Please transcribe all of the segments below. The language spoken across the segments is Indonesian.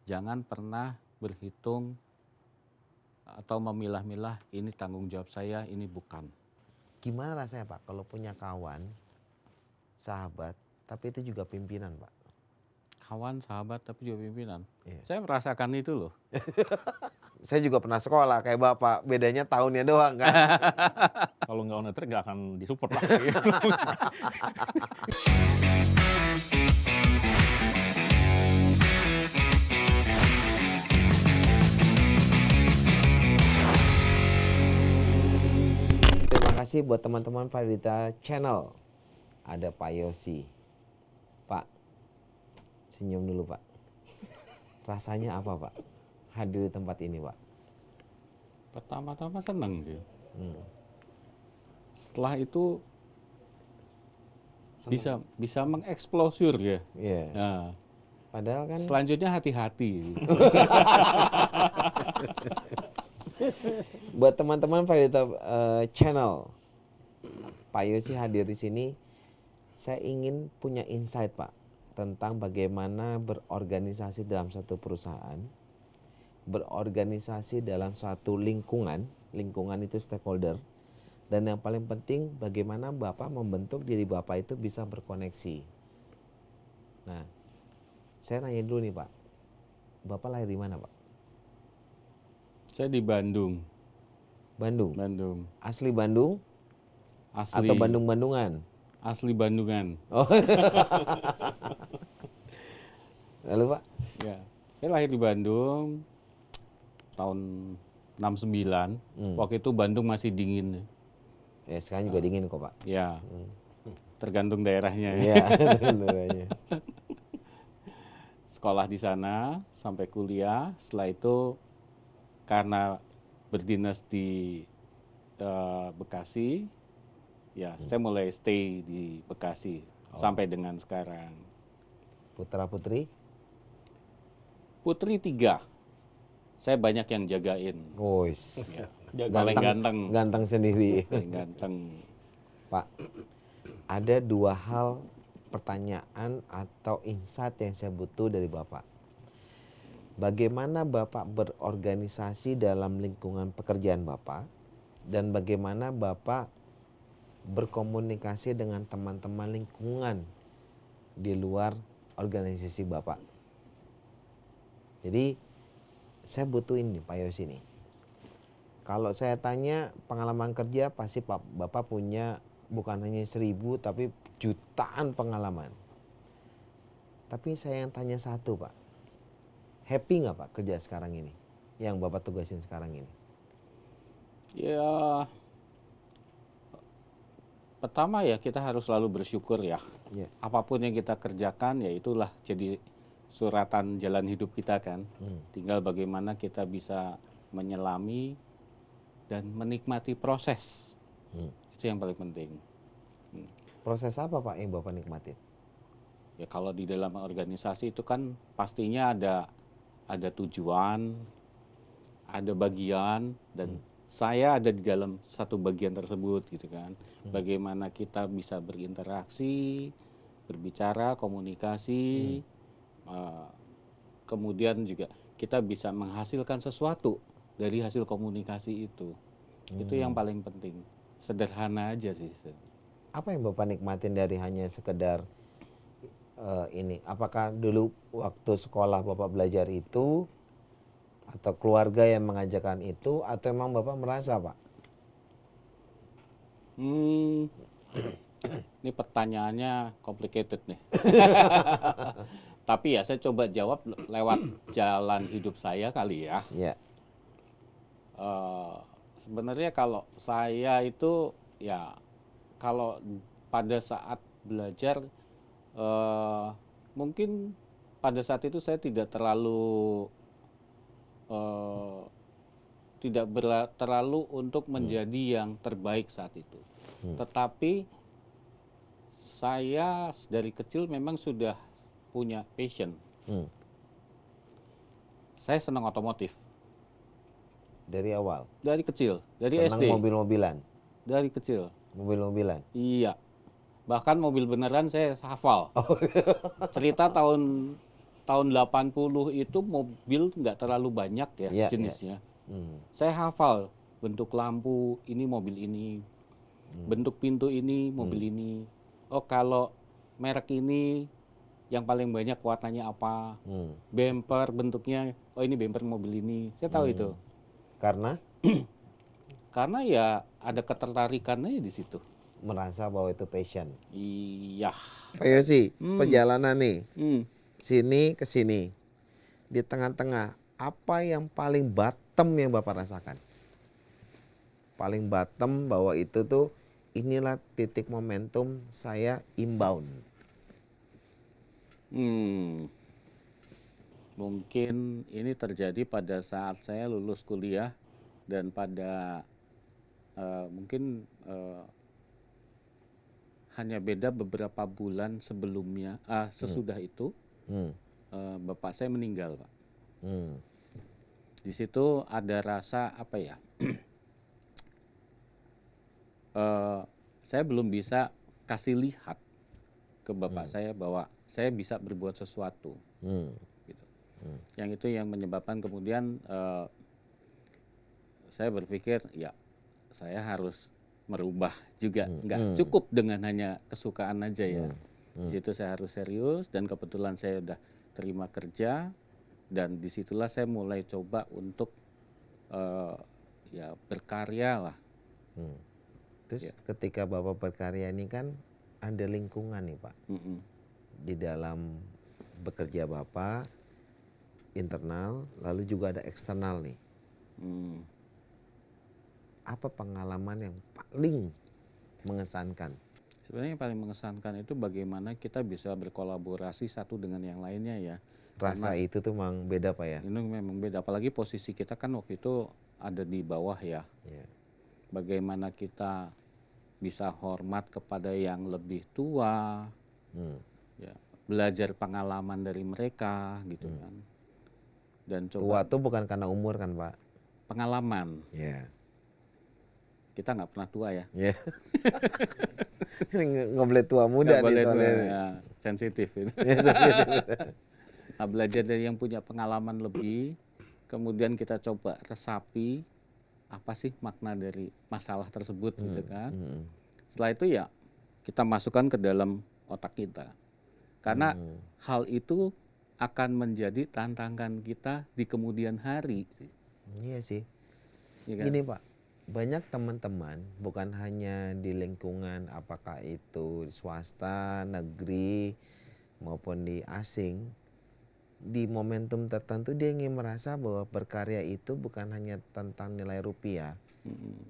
jangan pernah berhitung atau memilah-milah ini tanggung jawab saya, ini bukan. Gimana rasanya Pak kalau punya kawan, sahabat, tapi itu juga pimpinan Pak? Kawan, sahabat, tapi juga pimpinan. Iya. Saya merasakan itu loh. Saya juga pernah sekolah kayak Bapak, bedanya tahunnya doang kan. Kalau nggak on the track nggak akan disupport lah. Terima kasih buat teman-teman Validita Channel. Ada Pak Yosi. Pak, senyum dulu Pak. Rasanya apa Pak hadir di tempat ini Pak? Pertama-tama senang sih. Hmm. Setelah itu bisa mengeksplosur ya. Iya. Nah, Padahal kan selanjutnya hati-hati. buat teman-teman Validita Channel, Pak Yosi hadir di sini. Saya ingin punya insight Pak tentang bagaimana berorganisasi dalam satu perusahaan, berorganisasi dalam suatu lingkungan itu stakeholder, dan yang paling penting bagaimana Bapak membentuk diri Bapak itu bisa berkoneksi. Nah, saya nanya dulu nih Pak, Bapak lahir di mana Pak? Saya di Bandung. Bandung. Asli Bandung Asli. atau Bandung-Bandungan? Asli Bandungan. Oh. Lalu Pak? Ya, saya lahir di Bandung tahun 69. Waktu itu Bandung masih dingin. Ya sekarang juga dingin kok Pak. Ya, tergantung daerahnya. Iya. Benernya. Sekolah di sana sampai kuliah. Setelah itu karena berdinas di Bekasi, ya saya mulai stay di Bekasi sampai dengan sekarang. Putra putri? Putri 3. Saya banyak yang jagain. Wis. Ya, paling ganteng. Ganteng sendiri. Paling ganteng. Pak, ada 2 hal pertanyaan atau insight yang saya butuh dari Bapak. Bagaimana Bapak berorganisasi dalam lingkungan pekerjaan Bapak, dan bagaimana Bapak berkomunikasi dengan teman-teman lingkungan di luar organisasi Bapak. Jadi saya butuh ini Pak Yosi nih. Kalau saya tanya pengalaman kerja, pasti Bapak punya bukan hanya 1000 tapi jutaan pengalaman. Tapi saya yang tanya satu Pak, happy nggak Pak kerja sekarang ini, yang Bapak tugasin sekarang ini? Ya, pertama ya kita harus selalu bersyukur ya. Apapun yang kita kerjakan ya itulah jadi suratan jalan hidup kita kan. Tinggal bagaimana kita bisa menyelami dan menikmati proses. Itu yang paling penting. Proses apa Pak yang Bapak nikmatin? Ya kalau di dalam organisasi itu kan pastinya ada tujuan, ada bagian, dan saya ada di dalam satu bagian tersebut gitu kan. Bagaimana kita bisa berinteraksi, berbicara, komunikasi, kemudian juga kita bisa menghasilkan sesuatu dari hasil komunikasi itu. Itu yang paling penting. Sederhana aja sih. Apa yang Bapak nikmatin dari hanya sekedar ini? Apakah dulu waktu sekolah Bapak belajar itu, atau keluarga yang mengajarkan itu, atau emang Bapak merasa Pak? Ini pertanyaannya complicated nih. Tapi ya saya coba jawab lewat jalan hidup saya kali ya. Iya. Sebenarnya kalau saya itu ya kalau pada saat belajar mungkin pada saat itu saya tidak terlalu terlalu untuk menjadi yang terbaik saat itu. Tetapi saya dari kecil memang sudah punya passion. Saya senang otomotif. Dari awal? Dari kecil, dari Senang SD. mobil-mobilan? Dari kecil. Mobil-mobilan? Iya. Bahkan mobil beneran saya hafal. Cerita tahun tahun 80 itu mobil nggak terlalu banyak ya Iya, jenisnya. Hmm. Saya hafal bentuk lampu ini mobil ini, bentuk pintu ini mobil ini. Oh kalau merek ini yang paling banyak warnanya apa, Hmm. bumper bentuknya, oh ini bumper mobil ini. Saya tahu itu. Karena Karena ya ada ketertarikannya di situ. merasa bahwa itu passion. Iya. Pak Yosi, perjalanan nih, Hmm. sini ke sini, di tengah-tengah, apa yang paling bottom yang Bapak rasakan? Paling bottom bahwa itu tuh inilah titik momentum saya inbound. Mungkin ini terjadi pada saat saya lulus kuliah dan pada mungkin hanya beda beberapa bulan sebelumnya, sesudah itu Hmm. bapak saya meninggal, Pak. Hmm. Di situ ada rasa apa ya? Saya belum bisa kasih lihat ke bapak saya bahwa saya bisa berbuat sesuatu. Hmm. Gitu. Yang itu yang menyebabkan kemudian saya berpikir ya saya harus merubah juga, nggak cukup dengan hanya kesukaan aja ya. Di situ saya harus serius dan kebetulan saya udah terima kerja dan disitulah saya mulai coba untuk ya berkarya lah. Terus ketika Bapak berkarya ini kan ada lingkungan nih Pak. Di dalam bekerja Bapak, internal, lalu juga ada eksternal nih. Apa pengalaman yang paling mengesankan? Sebenarnya yang paling mengesankan itu bagaimana kita bisa berkolaborasi satu dengan yang lainnya ya. Rasa itu tuh memang beda Pak ya? Ini memang beda, apalagi posisi kita kan waktu itu ada di bawah ya. Bagaimana kita bisa hormat kepada yang lebih tua, ya, belajar pengalaman dari mereka gitu kan. Dan Tua coba tuh bukan karena umur kan Pak? pengalaman. Iya. Kita nggak pernah tua ya. Iya. Nggak boleh tua muda Nggak nih boleh tua, soalnya. ya, sensitif itu. Ya, sensitif. Nah, belajar dari yang punya pengalaman lebih, kemudian kita coba resapi apa sih makna dari masalah tersebut gitu kan. Setelah itu ya kita masukkan ke dalam otak kita. Karena hal itu akan menjadi tantangan kita di kemudian hari. Iya sih. Ya kan? Gini Pak, banyak teman-teman bukan hanya di lingkungan apakah itu swasta, negeri maupun di asing, di momentum tertentu dia ingin merasa bahwa berkarya itu bukan hanya tentang nilai rupiah,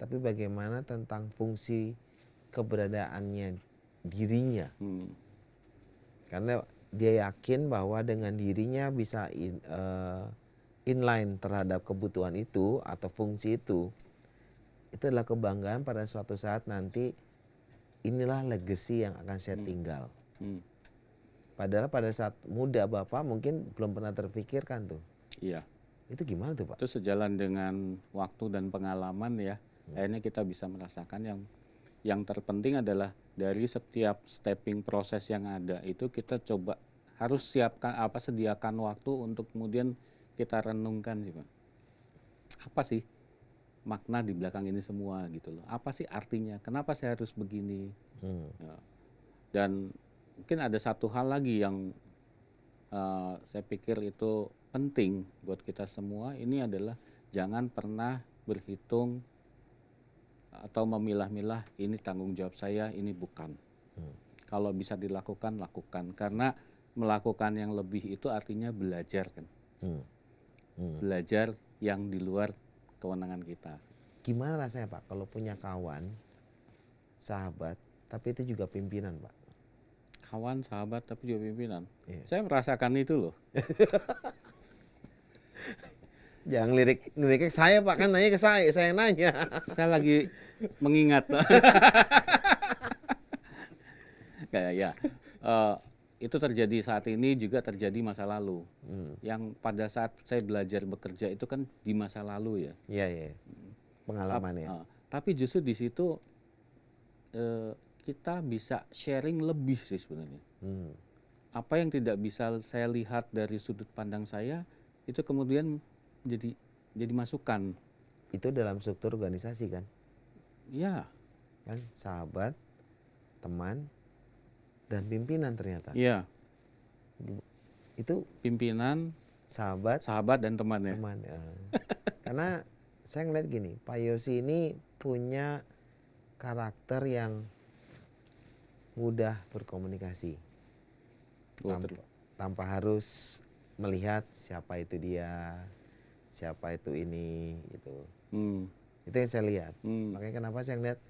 tapi bagaimana tentang fungsi keberadaannya dirinya. Karena dia yakin bahwa dengan dirinya bisa inline terhadap kebutuhan itu atau fungsi itu adalah kebanggaan pada suatu saat nanti inilah legacy yang akan saya tinggal. Padahal pada saat muda Bapak mungkin belum pernah terpikirkan tuh. Iya. Itu gimana tuh Pak? Itu sejalan dengan waktu dan pengalaman ya. Akhirnya kita bisa merasakan yang terpenting adalah dari setiap stepping proses yang ada itu kita coba harus sediakan waktu untuk kemudian kita renungkan sih Pak. Apa sih makna di belakang ini semua gitu loh. Apa sih artinya? Kenapa saya harus begini? Ya. Dan mungkin ada satu hal lagi yang saya pikir itu penting buat kita semua. Ini adalah jangan pernah berhitung atau memilah-milah ini tanggung jawab saya, ini bukan. Kalau bisa dilakukan, lakukan. Karena melakukan yang lebih itu artinya belajar kan. Belajar yang di luar kewenangan kita. Gimana rasanya Pak kalau punya kawan, sahabat, tapi itu juga pimpinan Pak? Kawan, sahabat, tapi juga pimpinan. Iya. Saya merasakan itu loh. Jangan liriknya saya Pak, kan nanya ke saya yang nanya. Saya lagi mengingat. Kayak ya. Itu terjadi saat ini juga terjadi masa lalu. Yang pada saat saya belajar bekerja itu kan di masa lalu ya. Iya. Pengalaman ya. Tapi justru di situ kita bisa sharing lebih sih sebenarnya. apa yang tidak bisa saya lihat dari sudut pandang saya itu kemudian jadi masukan. Itu dalam struktur organisasi kan? Ya, Kan sahabat, teman, dan pimpinan ternyata. iya, Itu pimpinan, sahabat, sahabat dan teman ya. teman. Karena saya ngeliat gini, Pak Yosi ini punya karakter yang mudah berkomunikasi. Oh, Tanpa harus melihat siapa itu dia, siapa itu ini gitu. Itu yang saya lihat. Makanya kenapa saya lihat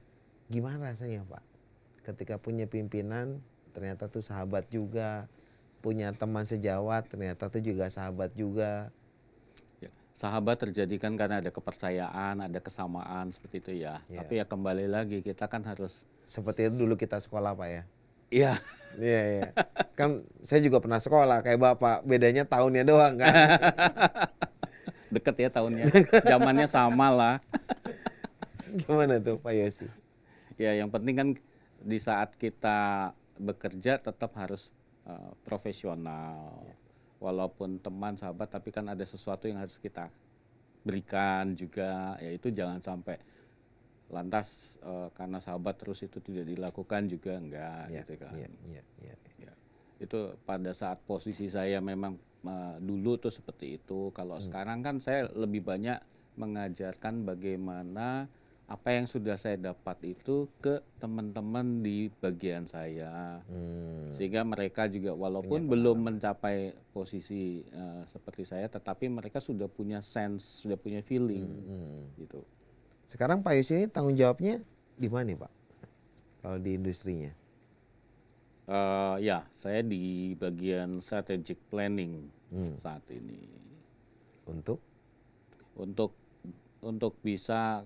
gimana rasanya Pak ketika punya pimpinan ternyata tuh sahabat juga, punya teman sejawat ternyata tuh juga sahabat juga. ya. Sahabat terjadi kan karena ada kepercayaan, ada kesamaan seperti itu ya. Iya. Tapi ya kembali lagi kita kan harus Seperti itu dulu kita sekolah Pak ya. iya. Iya, iya. Kan saya juga pernah sekolah kayak Bapak, bedanya tahunnya doang kan. Deket ya tahunnya. Zamannya sama lah. Gimana tuh Pak Yosi? Ya yang penting kan di saat kita bekerja tetap harus profesional. Walaupun teman, sahabat, tapi kan ada sesuatu yang harus kita berikan juga. Ya itu jangan sampai lantas karena sahabat terus itu tidak dilakukan juga enggak gitu kan. Iya. Ya, itu pada saat posisi saya memang dulu tuh seperti itu. Kalau sekarang kan saya lebih banyak mengajarkan bagaimana apa yang sudah saya dapat itu ke teman-teman di bagian saya, sehingga mereka juga walaupun belum mencapai posisi seperti saya, tetapi mereka sudah punya sense, sudah punya feeling gitu. Sekarang Pak Yosi ini tanggung jawabnya di mana Pak? Kalau di industrinya? Ya, saya di bagian strategic planning saat ini. Untuk bisa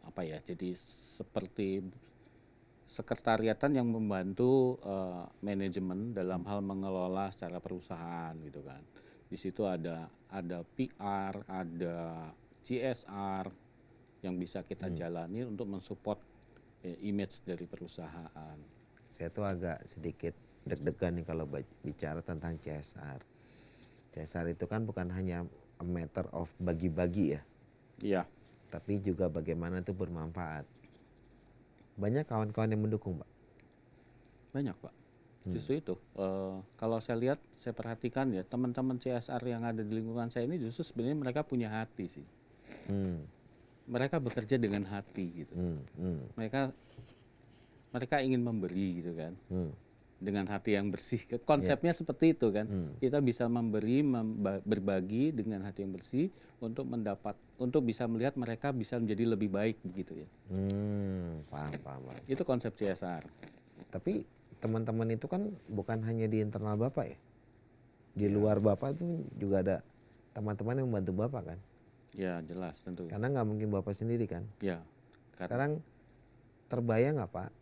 apa ya? Jadi seperti sekretariatan yang membantu manajemen dalam hal mengelola secara perusahaan gitu kan. Di situ ada PR, ada CSR yang bisa kita jalani untuk mensupport image dari perusahaan. Saya tuh agak sedikit deg-degan nih kalau bicara tentang CSR. CSR itu kan bukan hanya a matter of bagi-bagi ya, Iya, tapi juga bagaimana itu bermanfaat. Banyak kawan-kawan yang mendukung Pak. banyak Pak. Justru itu, kalau saya lihat, saya perhatikan ya teman-teman CSR yang ada di lingkungan saya ini justru sebenarnya mereka punya hati sih. Mereka bekerja dengan hati gitu. Mereka ingin memberi gitu kan, dengan hati yang bersih. Konsepnya seperti itu kan. Kita bisa memberi, berbagi dengan hati yang bersih untuk bisa melihat mereka bisa menjadi lebih baik begitu ya. Paham. Itu konsep CSR. Tapi teman-teman itu kan bukan hanya di internal Bapak ya. Di luar Bapak itu juga ada teman-teman yang membantu Bapak kan. Ya jelas tentu. Karena nggak mungkin Bapak sendiri kan. Ya. Sekarang terbayang nggak Pak,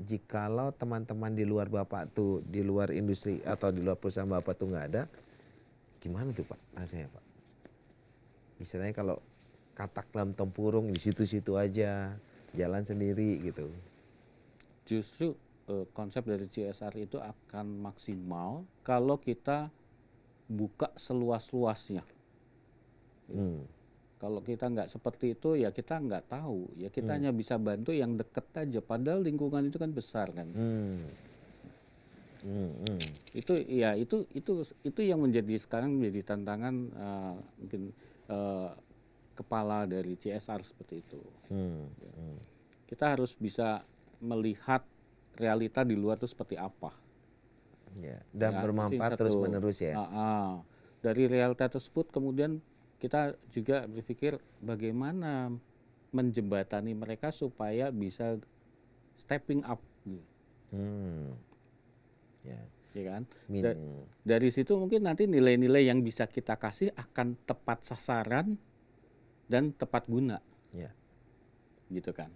jikalau teman-teman di luar Bapak tuh, di luar industri atau di luar perusahaan Bapak tuh nggak ada, gimana tuh Pak rasanya Pak? Misalnya kalau katak dalam tempurung di situ-situ aja, jalan sendiri gitu. Justru konsep dari CSR itu akan maksimal kalau kita buka seluas-luasnya. Kalau kita nggak seperti itu ya kita nggak tahu, ya kita hanya bisa bantu yang deket aja. Padahal lingkungan itu kan besar kan. Itu ya itu yang menjadi sekarang menjadi tantangan mungkin kepala dari CSR seperti itu. Kita harus bisa melihat realita di luar itu seperti apa. Ya, dan Ya, bermanfaat itu terus satu. menerus ya. Dari realita tersebut kemudian kita juga berpikir bagaimana menjembatani mereka supaya bisa stepping up, ya kan? Dari situ mungkin nanti nilai-nilai yang bisa kita kasih akan tepat sasaran dan tepat guna, Ya. gitu kan?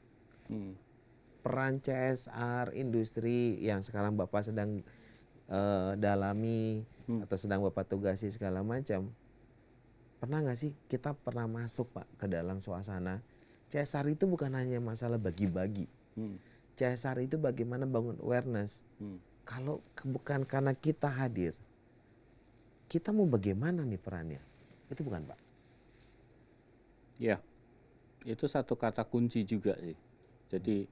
Peran CSR industri yang sekarang Bapak sedang dalami atau sedang Bapak tugasi segala macam, pernah nggak sih kita pernah masuk Pak ke dalam suasana CSR itu bukan hanya masalah bagi-bagi. CSR itu bagaimana bangun awareness kalau bukan karena kita hadir, kita mau bagaimana nih perannya? Itu bukan Pak? Ya, itu satu kata kunci juga sih. Jadi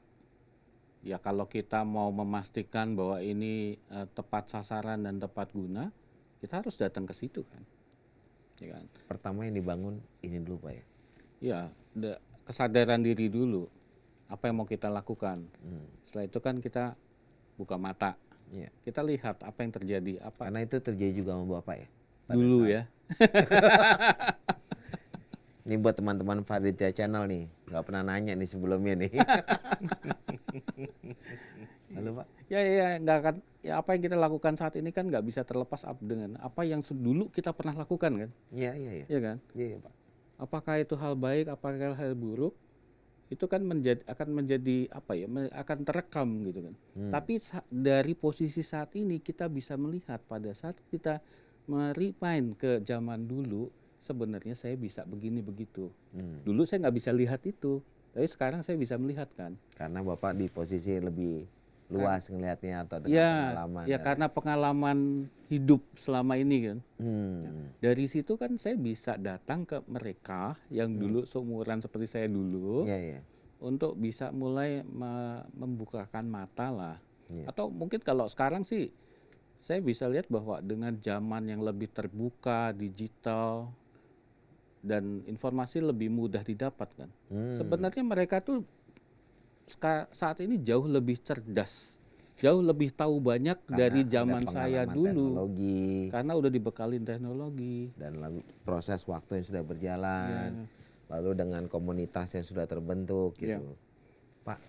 ya kalau kita mau memastikan bahwa ini tepat sasaran dan tepat guna, kita harus datang ke situ kan. Ya kan? Pertama yang dibangun ini dulu Pak ya. Ya, kesadaran diri dulu. Apa yang mau kita lakukan. Setelah itu kan kita buka mata. Iya. Kita lihat apa yang terjadi. Apa Karena itu terjadi juga sama Bapak ya. pada dulu saat- ya. Ini buat teman-teman Faditya Channel nih, nggak pernah nanya nih sebelumnya nih. Halo Pak. Ya, nggak akan. Ya apa yang kita lakukan saat ini kan nggak bisa terlepas dengan apa yang dulu kita pernah lakukan kan. Iya iya iya. Ya kan. Iya Pak. Apakah itu hal baik, apakah hal buruk, itu kan akan menjadi apa ya, akan terekam gitu kan. Tapi dari posisi saat ini kita bisa melihat pada saat kita merewind ke zaman dulu, sebenarnya saya bisa begini begitu. Dulu saya nggak bisa lihat itu, tapi sekarang saya bisa melihat kan. Karena Bapak di posisi lebih luas ngelihatnya atau dengan Ya, pengalaman. ya karena pengalaman hidup selama ini kan. Hmm. Dari situ kan saya bisa datang ke mereka yang dulu seumuran seperti saya dulu. Iya iya. Untuk bisa mulai membukakan mata lah. Iya. Atau mungkin kalau sekarang sih saya bisa lihat bahwa dengan zaman yang lebih terbuka, digital, dan informasi lebih mudah didapat kan. Sebenarnya mereka tuh saat ini jauh lebih cerdas, jauh lebih tahu banyak dari Karena zaman ada saya pengalaman dulu. teknologi Karena udah dibekalin teknologi. dan lalu proses waktu yang sudah berjalan, lalu dengan komunitas yang sudah terbentuk gitu. Pak,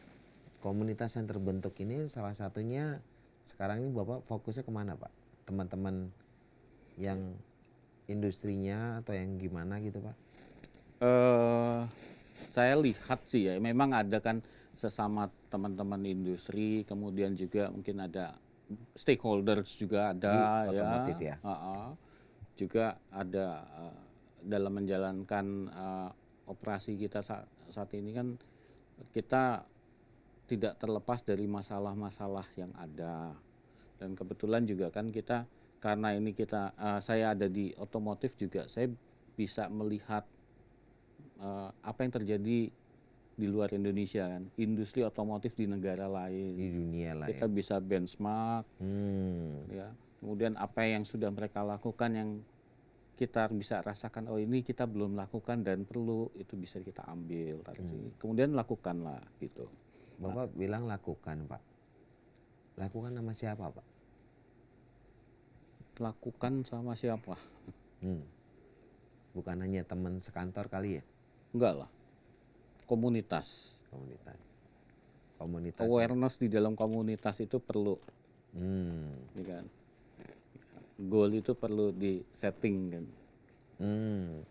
komunitas yang terbentuk ini salah satunya sekarang ini Bapak fokusnya kemana Pak? Teman-teman yang industrinya atau yang gimana gitu Pak? Saya lihat sih ya, memang ada kan sesama teman-teman industri, kemudian juga mungkin ada stakeholders juga ada Di otomotif ya? Juga ada dalam menjalankan operasi kita saat ini kan kita tidak terlepas dari masalah-masalah yang ada, dan kebetulan juga kan kita karena ini saya ada di otomotif juga, saya bisa melihat apa yang terjadi di luar Indonesia kan, industri otomotif di negara lain. Di dunia lah Kita ya. bisa benchmark, ya. Kemudian apa yang sudah mereka lakukan yang kita bisa rasakan, oh ini kita belum lakukan dan perlu, itu bisa kita ambil dari sini. Kemudian lakukanlah gitu. Bapak bilang lakukan Pak. Lakukan sama siapa Pak? Lakukan sama siapa? Bukan hanya teman sekantor kali ya? Enggak lah. Komunitas. Komunitas. Komunitas. Awareness di dalam komunitas itu perlu, ya kan? Goal itu perlu di setting kan.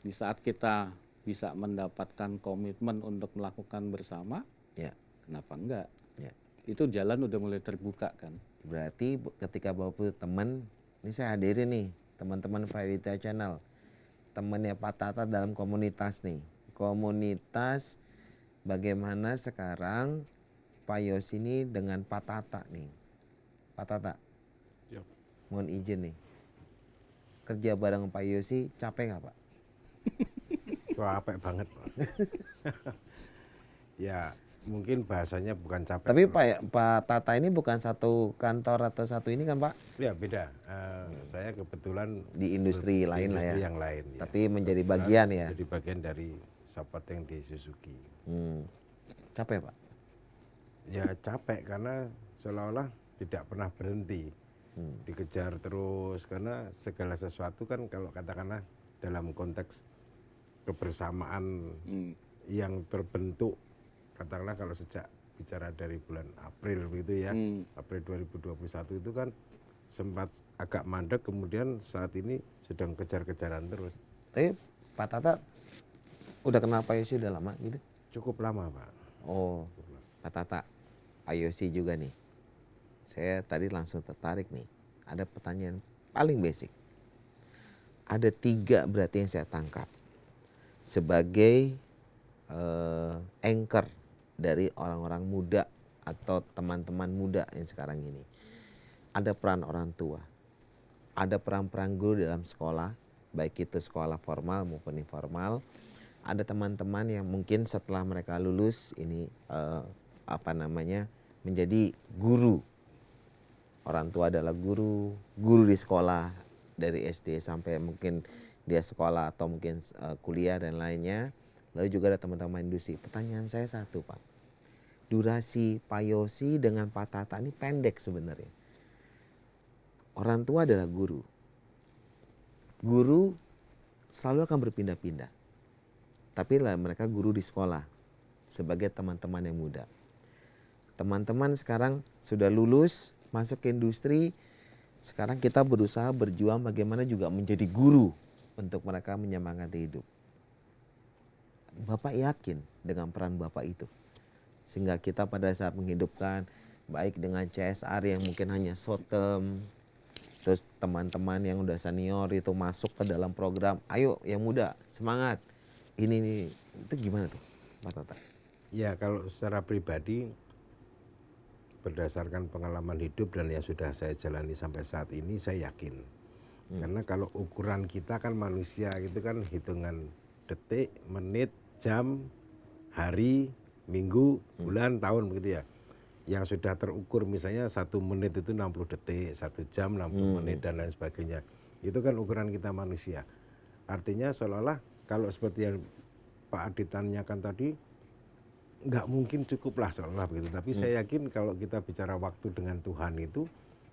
Di saat kita bisa mendapatkan komitmen untuk melakukan bersama, Ya. kenapa enggak? Ya. Itu jalan udah mulai terbuka kan. Berarti ketika Bapak punya teman, ini saya hadirin nih teman-teman Faditya Channel, temannya Pak Tata dalam komunitas nih. Komunitas bagaimana sekarang Pak Yos ini dengan Pak Tata nih. Pak Tata, Siap. mohon izin nih. Kerja bareng Pak Yosi capek nggak Pak? Capek banget Pak. Ya mungkin bahasanya bukan capek. Tapi Pak Tata ini bukan satu kantor atau satu ini kan Pak? Ya beda. Saya kebetulan Di industri di lain lah industri ya. yang lain. Ya. Tapi menjadi bagian ya. Jadi bagian dari supporting di Suzuki. Capek Pak? Ya capek karena seolah-olah tidak pernah berhenti. Dikejar terus karena segala sesuatu kan kalau katakanlah dalam konteks kebersamaan yang terbentuk, katakanlah kalau sejak bicara dari bulan April begitu ya, April 2021 itu kan sempat agak mandek, kemudian saat ini sedang kejar-kejaran terus. Tapi Pak Tata udah kenal Pak Yosi udah lama gitu? Cukup lama Pak. Oh, Pak Tata, Pak Yosi juga nih. Saya tadi langsung tertarik nih. Ada pertanyaan paling basic. Ada 3 berarti yang saya tangkap sebagai anchor dari orang-orang muda atau teman-teman muda yang sekarang ini. ada peran orang tua, ada peran-peran guru dalam sekolah, baik itu sekolah formal maupun informal. Ada teman-teman yang mungkin setelah mereka lulus ini menjadi guru. Orang tua adalah guru di sekolah dari SD sampai mungkin dia sekolah atau mungkin kuliah dan lainnya. Lalu juga ada teman-teman industri. Pertanyaan saya satu, Pak. Durasi Pak Yosi dengan Pak Tata ini pendek sebenarnya. Orang tua adalah guru. Guru selalu akan berpindah-pindah. Tapi lah mereka guru di sekolah sebagai teman-teman yang muda. Teman-teman sekarang sudah lulus, masuk ke industri. Sekarang kita berusaha berjuang bagaimana juga menjadi guru untuk mereka menyemangati hidup. Bapak yakin dengan peran Bapak itu? Sehingga kita pada saat menghidupkan baik dengan CSR yang mungkin hanya short term, terus teman-teman yang udah senior itu masuk ke dalam program, ayo yang muda semangat. Ini itu gimana tuh Pak Tata? Ya kalau secara pribadi berdasarkan pengalaman hidup dan yang sudah saya jalani sampai saat ini saya yakin. Karena kalau ukuran kita kan manusia itu kan hitungan detik, menit, jam, hari, minggu, bulan, tahun begitu ya. Yang sudah terukur misalnya 1 menit itu 60 detik, 1 jam 60 menit dan lain sebagainya. Itu kan ukuran kita manusia. Artinya seolah-olah kalau seperti yang Pak Adi tanyakan tadi, nggak mungkin cukup lah seolah begitu. Tapi saya yakin kalau kita bicara waktu dengan Tuhan itu,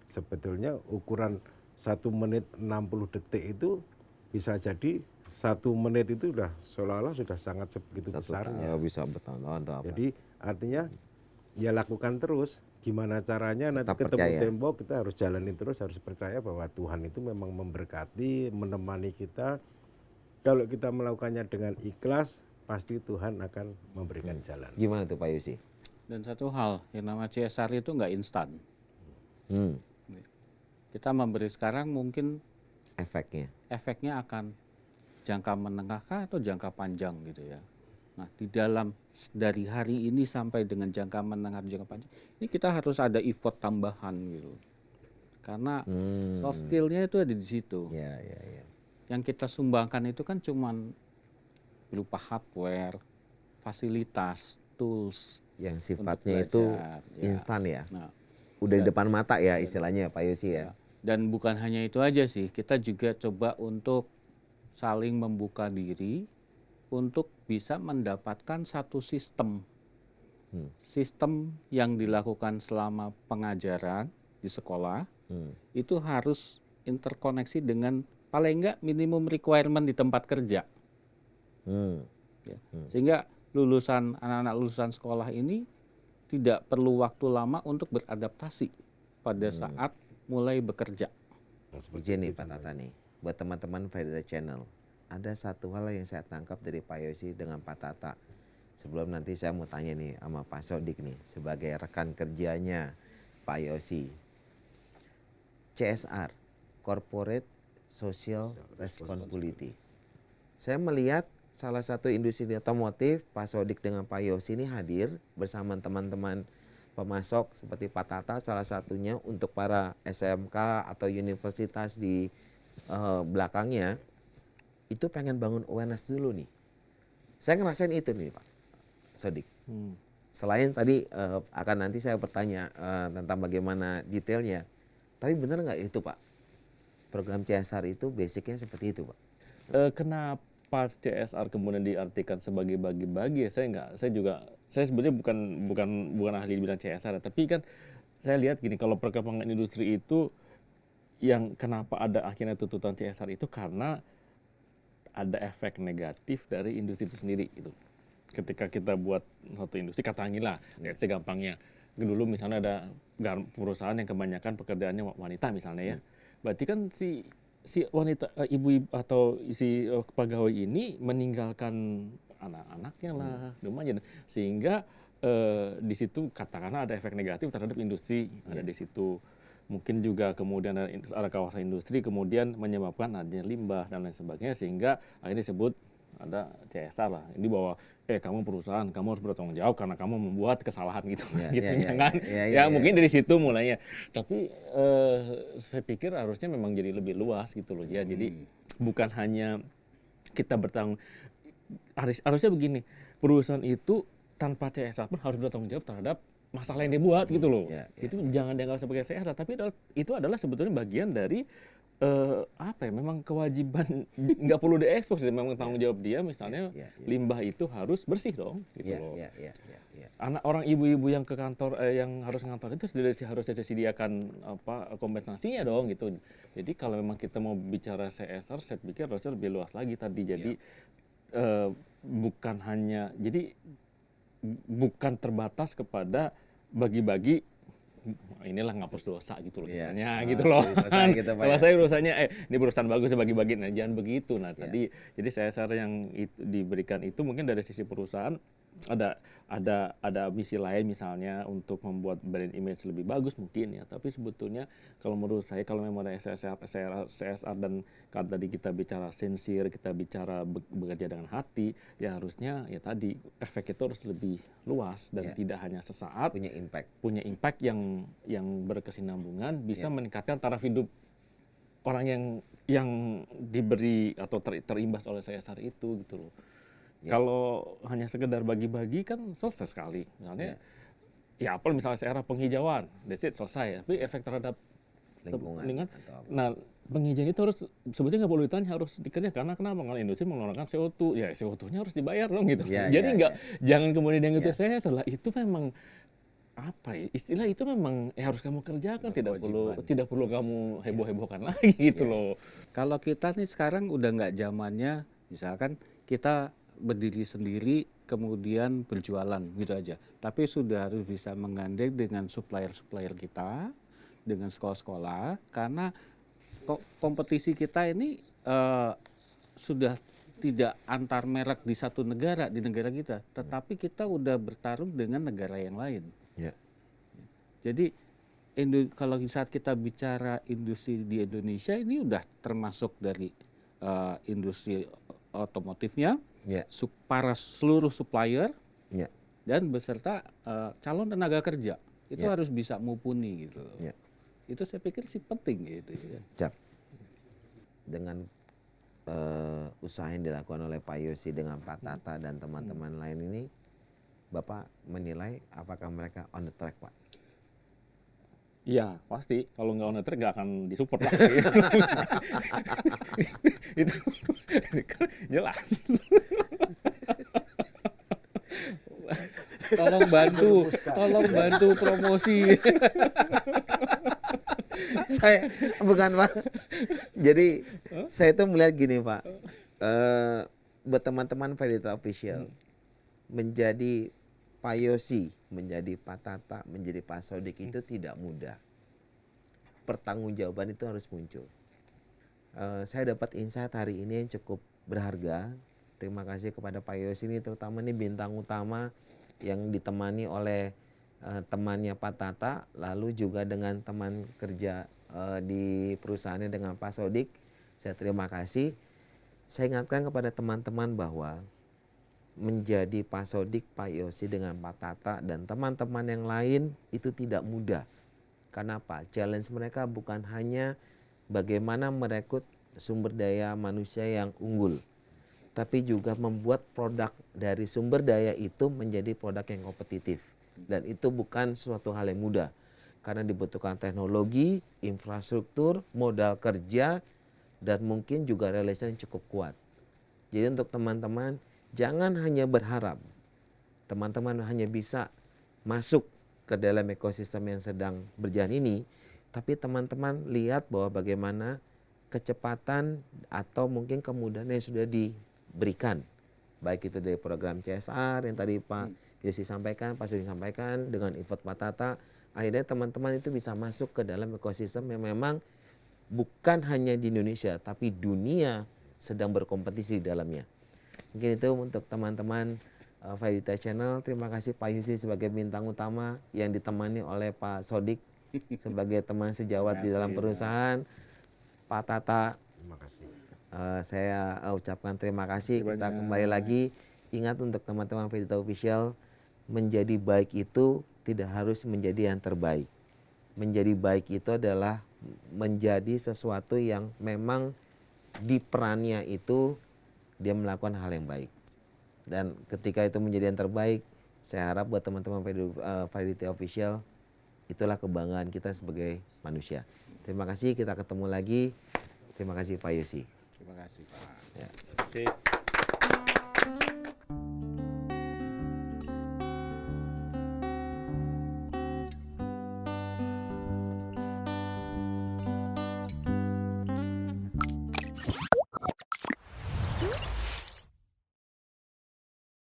sebetulnya ukuran 1 menit 60 detik itu bisa jadi 1 menit itu udah seolah-olah sudah sangat sebegitu besarnya. Bisa bertahun-tahun atau apa. Jadi artinya ya lakukan terus. Gimana caranya nanti Tetap ketemu percaya. tembok kita harus jalanin terus, harus percaya bahwa Tuhan itu memang memberkati, menemani kita. Kalau kita melakukannya dengan ikhlas, pasti Tuhan akan memberikan jalan. Gimana tuh Pak Yosi? Dan satu hal, yang nama CSR itu nggak instan. Hmm, Kita memberi sekarang mungkin efeknya. akan jangka menengah kah atau jangka panjang gitu ya. Nah, di dalam dari hari ini sampai dengan jangka menengah jangka panjang, ini kita harus ada effort tambahan gitu. Karena soft skill-nya itu ada di situ. Ya. Yang kita sumbangkan itu kan cuman berupa hardware, fasilitas, tools. Yang sifatnya untuk itu belajar, ya. instan ya. Nah, Udah di depan mata ya istilahnya Pak Yosi ya. dan bukan hanya itu aja sih, kita juga coba untuk saling membuka diri untuk bisa mendapatkan satu sistem. Sistem yang dilakukan selama pengajaran di sekolah itu harus interkoneksi dengan paling enggak minimum requirement di tempat kerja. Ya. Sehingga anak-anak lulusan sekolah ini tidak perlu waktu lama untuk beradaptasi pada saat mulai bekerja. Begini Pak Tata nih, buat teman-teman Faida Channel, ada satu hal yang saya tangkap dari Pak Yosi dengan Pak Tata. Sebelum nanti saya mau tanya nih sama Pak Sodik nih, sebagai rekan kerjanya Pak Yosi. CSR, Corporate Social Responsibility. Saya melihat salah satu industri otomotif, Pak Sodik dengan Pak Yosi ini hadir bersama teman-teman pemasok seperti Pak Tata, salah satunya untuk para SMK atau universitas di belakangnya, itu pengen bangun awareness dulu nih. Saya ngerasain itu nih Pak Sodik. Selain tadi akan nanti saya bertanya tentang bagaimana detailnya, tapi benar nggak itu Pak? Program CSR itu basicnya seperti itu Pak? Kenapa CSR kemudian diartikan sebagai bagi-bagi? Saya sebenarnya bukan ahli di bidang CSR, tapi kan saya lihat gini, kalau perkembangan industri itu yang kenapa ada akhirnya tuntutan CSR itu karena ada efek negatif dari industri itu sendiri gitu. Ketika kita buat satu industri, katakanlah, segampangnya, dulu misalnya ada perusahaan yang kebanyakan pekerjaannya wanita misalnya ya, berarti kan si wanita ibu atau si pegawai ini meninggalkan anak-anaknya lah, rumahnya, sehingga di situ katakanlah ada efek negatif terhadap industri ada di situ. Mungkin juga kemudian ada kawasan industri kemudian menyebabkan adanya limbah dan lain sebagainya, sehingga akhirnya disebut ada CSR lah. Ini bahwa kamu perusahaan, kamu harus bertanggung jawab karena kamu membuat kesalahan gitu. Ya, gitu. ya, ya, Jangan ya, ya, ya, mungkin dari situ mulainya. Tapi saya pikir harusnya memang jadi lebih luas gitu loh ya. Jadi bukan hanya kita harusnya begini, perusahaan itu tanpa CSR pun harus bertanggung jawab terhadap masalah yang dia buat gitu loh. Itu jangan dianggap sebagai CSR, tapi itu adalah sebetulnya bagian dari apa ya, memang kewajiban nggak perlu diekspos, memang tanggung jawab dia, misalnya limbah itu harus bersih dong gitu loh. Anak orang ibu-ibu yang ke kantor yang harus ngantor itu harus disediakan apa kompensasinya dong gitu. Jadi kalau memang kita mau bicara CSR, saya pikir harusnya lebih luas lagi tadi. Jadi bukan terbatas kepada bagi-bagi inilah ngapus dosa gitu loh misalnya gitu loh. Selesai urusannya ini perusahaan bagus bagi-bagi, nah jangan begitu. Nah tadi jadi CSR yang diberikan itu mungkin dari sisi perusahaan ada misi lain misalnya untuk membuat brand image lebih bagus mungkin ya, tapi sebetulnya kalau menurut saya kalau memang ada CSR dan kalau tadi kita bicara sincere, kita bicara bekerja dengan hati, ya harusnya ya tadi efek itu harus lebih luas dan tidak hanya sesaat, punya impact yang berkesinambungan, bisa meningkatkan taraf hidup orang yang diberi atau terimbas oleh CSR itu gitu loh. Kalau hanya sekedar bagi-bagi kan selesai sekali. Misalnya, ya apa misalnya secara penghijauan, that's it, selesai. Tapi efek terhadap lingkungan. Nah, penghijauan itu harus sebetulnya nggak perlu ditanya, harus dikerjakan. Karena industri mengeluarkan CO2, ya CO2-nya harus dibayar dong gitu. Jadi jangan kemudian yang itu saya setelah itu memang apa ya istilah itu memang harus kamu kerjakan, tidak perlu kamu heboh-hebohkan lagi gitu loh. Kalau kita nih sekarang udah nggak zamannya, misalkan kita berdiri sendiri kemudian berjualan gitu aja, tapi sudah harus bisa menggandeng dengan supplier kita, dengan sekolah-sekolah, karena kompetisi kita ini sudah tidak antar merek di satu negara, di negara kita, tetapi kita udah bertarung dengan negara yang lain. Jadi kalau saat kita bicara industri di Indonesia ini udah termasuk dari industri otomotifnya, para seluruh supplier, dan beserta calon tenaga kerja itu harus bisa mumpuni gitu. Itu saya pikir sih penting gitu. Dengan usaha yang dilakukan oleh Pak Yosi dengan Pak Tata dan teman-teman lain ini, Bapak menilai apakah mereka on the track, Pak? Iya, pasti. Kalau nggak on the track nggak akan disupport lah. Itu kan jelas. Tolong bantu promosi. Saya bukan Pak. Jadi saya tuh melihat gini Pak, buat teman-teman Valita Official, menjadi Pak Yosi, menjadi Pak Tata, menjadi Pak Sodik itu tidak mudah. Pertanggungjawaban itu harus muncul. Saya dapat insight hari ini yang cukup berharga. Terima kasih kepada Pak Yosi ini, terutama ini bintang utama yang ditemani oleh temannya Pak Tata, lalu juga dengan teman kerja di perusahaannya dengan Pak Sodik. Saya terima kasih. Saya ingatkan kepada teman-teman bahwa menjadi Pak Sodik, Pak Yosi dengan Pak Tata dan teman-teman yang lain itu tidak mudah. Kenapa? Challenge mereka bukan hanya bagaimana merekrut sumber daya manusia yang unggul, tapi juga membuat produk dari sumber daya itu menjadi produk yang kompetitif. Dan itu bukan suatu hal yang mudah, karena dibutuhkan teknologi, infrastruktur, modal kerja, dan mungkin juga relasi yang cukup kuat. Jadi untuk teman-teman, jangan hanya berharap teman-teman hanya bisa masuk ke dalam ekosistem yang sedang berjalan ini, tapi teman-teman lihat bahwa bagaimana kecepatan atau mungkin kemudahan yang sudah diberikan, baik itu dari program CSR yang tadi Pak Yosi sampaikan, Pak Sudi sampaikan, dengan effort Pak Tata, akhirnya teman-teman itu bisa masuk ke dalam ekosistem yang memang bukan hanya di Indonesia, tapi dunia sedang berkompetisi di dalamnya. Mungkin itu untuk teman-teman Valita Channel. Terima kasih Pak Yosi sebagai bintang utama yang ditemani oleh Pak Sodik sebagai teman sejawat di dalam perusahaan. Pak Tata, Terima kasih. Saya ucapkan terima kasih. Terima Kita kasih kembali lagi, ingat untuk teman-teman Vedita Official, menjadi baik itu tidak harus menjadi yang terbaik. Menjadi baik itu adalah menjadi sesuatu yang memang di perannya itu dia melakukan hal yang baik. Dan ketika itu menjadi yang terbaik, saya harap buat teman-teman Vedita Official, itulah kebanggaan kita sebagai manusia. Terima kasih, kita ketemu lagi. Terima kasih Pak Yosi. Terima kasih Pak. Ya. Terima kasih.